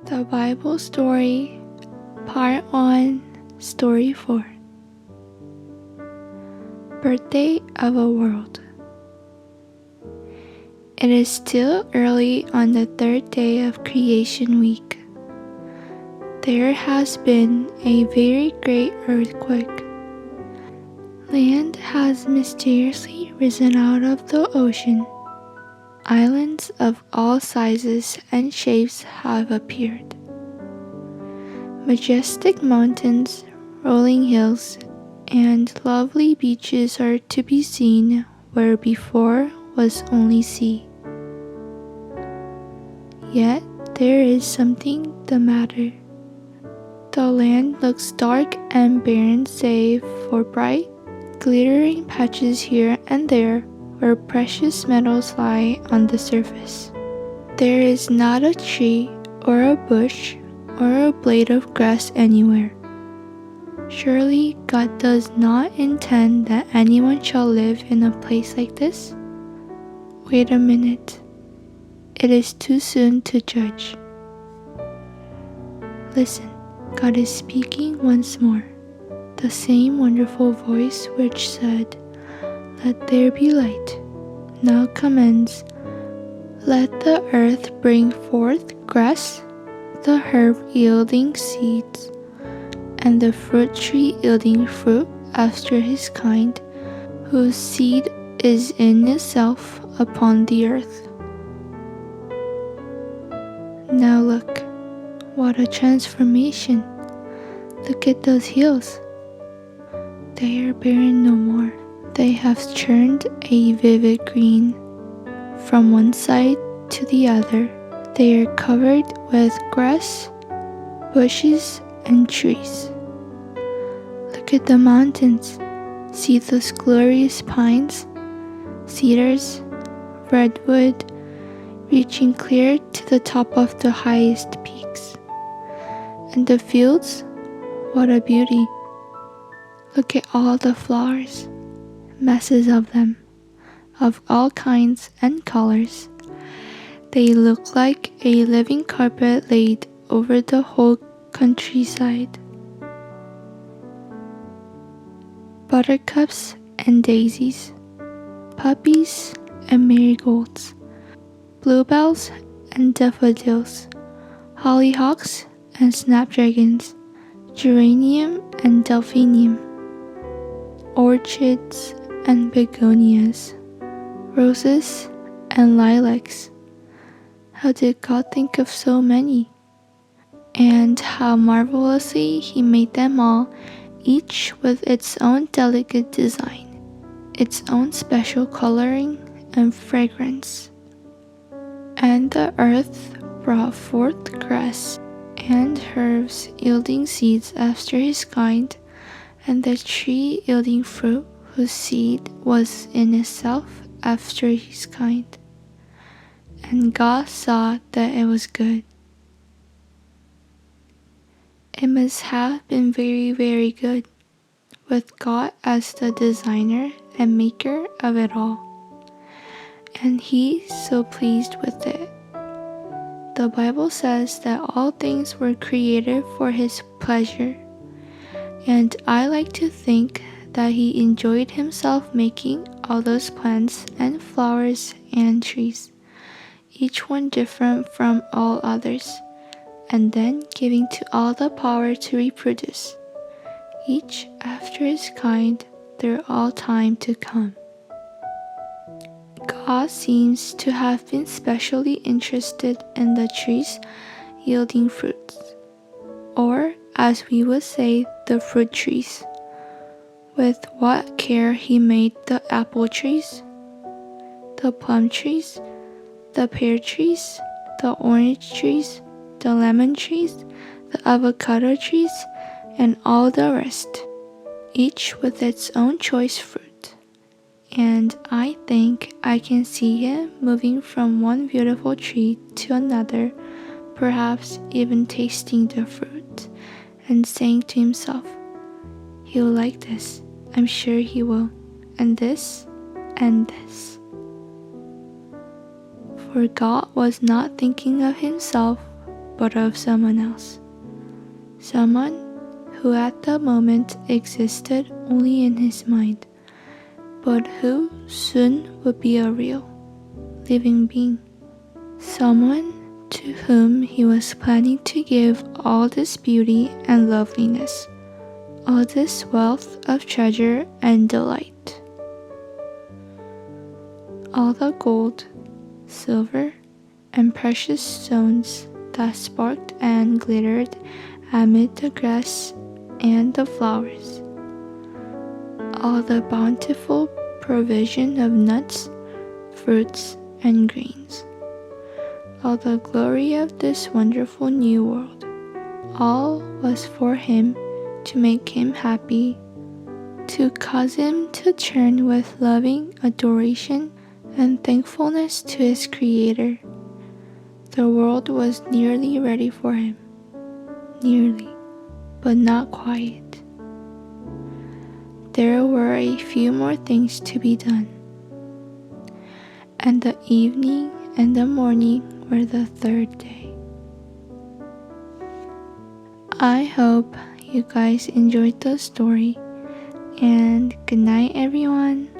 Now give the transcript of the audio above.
The Bible Story, Part 1, Story 4. Birthday of a World. It is still early on the third day of Creation Week. There has been a very great earthquake. Land has mysteriously risen out of the ocean. Islands of all sizes and shapes have appeared. Majestic mountains, rolling hills, and lovely beaches are to be seen where before was only sea. Yet there is something the matter. The land looks dark and barren save for bright, glittering patches here and there where precious metals lie on the surface. There is not a tree or a bush or a blade of grass anywhere. Surely God does not intend that anyone shall live in a place like this? Wait a minute. It is too soon to judge. Listen, God is speaking once more. The same wonderful voice which said, "Let there be light," now commands, "Let the earth bring forth grass, the herb yielding seeds, and the fruit tree yielding fruit after his kind, whose seed is in itself upon the earth." Now look, what a transformation! Look at those hills. They are barren no more. They have turned a vivid green. From one side to the other, they are covered with grass, bushes, and trees. Look at the mountains. See those glorious pines, cedars, redwood, reaching clear to the top of the highest peaks. And the fields, what a beauty! Look at all the flowers, masses of them, of all kinds and colors. They look like a living carpet laid over the whole countryside. Buttercups and daisies, poppies and marigolds, bluebells and daffodils, hollyhocks and snapdragons, geranium and delphinium, orchids and begonias, roses and lilacs. How did God think of so many? And how marvelously He made them all, each with its own delicate design, its own special coloring and fragrance. And the earth brought forth grass and herbs yielding seeds after his kind, and the tree yielding fruit whose seed was in itself after his kind. And God saw that it was good. It must have been very, very good, with God as the designer and maker of it all. And He so pleased with it. The Bible says that all things were created for His pleasure. And I like to think that He enjoyed Himself making all those plants and flowers and trees, each one different from all others, and then giving to all the power to reproduce, each after his kind, through all time to come. God seems to have been specially interested in the trees yielding fruits, or as we would say, the fruit trees. With what care He made the apple trees, the plum trees, the pear trees, the orange trees, the lemon trees, the avocado trees, and all the rest, each with its own choice fruit. And I think I can see Him moving from one beautiful tree to another, perhaps even tasting the fruit, and saying to Himself, "He'll like this, I'm sure He will, and this, and this." For God was not thinking of Himself, but of someone else. Someone who at the moment existed only in his mind, but who soon would be a real, living being. Someone to whom he was planning to give all this beauty and loveliness, all this wealth of treasure and delight. All the gold, silver, and precious stones that sparkled and glittered amid the grass and the flowers. All the bountiful provision of nuts, fruits, and grains. All the glory of this wonderful new world. All was for him to make him happy, to cause him to turn with loving adoration and thankfulness to his Creator. The world was nearly ready for him. Nearly, but not quite. There were a few more things to be done. And the evening and the morning were the third day. I hope you guys enjoyed the story, and good night, everyone.